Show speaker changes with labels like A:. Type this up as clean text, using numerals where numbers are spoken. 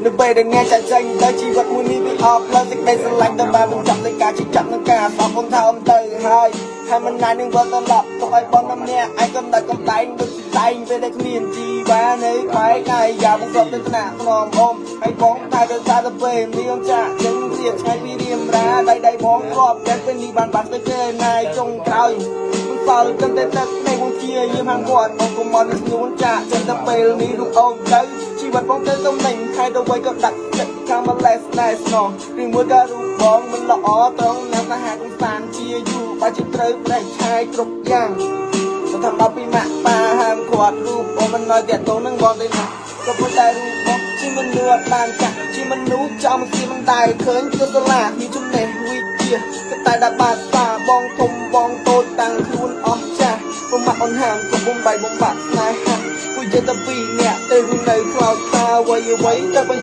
A: នៅពេលដែលងាយចាក់ចេញទៅជីវិតមួយនេះវាអស់ផ្លូវសេចក្តីស្រឡាញ់ទៅបានមិនចាំនៃការជិះចាប់នឹងការសោកខ្ញុំថាអំទៅហើយមិនណាយនឹងវិលត្រឡប់ទុកឲ្យបងម្នាក់ឯងកំដៅកំដែងដូចតែងពេលដែលគ្មានជីវ៉ានៅក្បែរកាយយ៉ាបងគាត់ទៅថ្នាក់ខ្នងអមហើយបងថាទៅសារទៅពេលនាងចាក់ចឹងជាថ្ងៃពីរៀមរាដៃបងគាត់តែពេលនេះបានទៅគេណាយចុងក្រោយសល់កាន់តែទឹកនៃបងជាយាមហាងគាត់បងកុំមកស្នួនចាក់ចឹងទៅពេលនេះលោកអូនទៅជីវិតបងទៅទំនេញខែទៅវ័យក៏ដាក់ចិត្តខាងម្លេះស្នេហ៍ស្នងឬមួយក៏រូបបងមិនល្អត្រង់ណាស់ថាហាក់កំសាន្តជាយូរបើជាត្រូវប្រេះឆាយគ្រប់យ៉ាងទៅថាមកពីម៉ាក់ប៉ាហាមគាត់រូបបងមិនណយតាក់ទងនឹងបងទេណាក៏ប៉ុន្តែរូបបងជាមនុស្សអត់បានចាក់ជាមនុស្សចំស៊ីមិនដែលឃើញគឺសាលាមានចំណេះវិជ្ជាតែដល់បាត់តាបងធំបងតូចតាំងខ្លួនអស់ចាស់ពុំមកអូនហាមក៏បំបីបំបាក់ស្នេហាគួយចិត្តតែពីរនាក់ទៅនៅខ្លោចតាអ្វីទៅ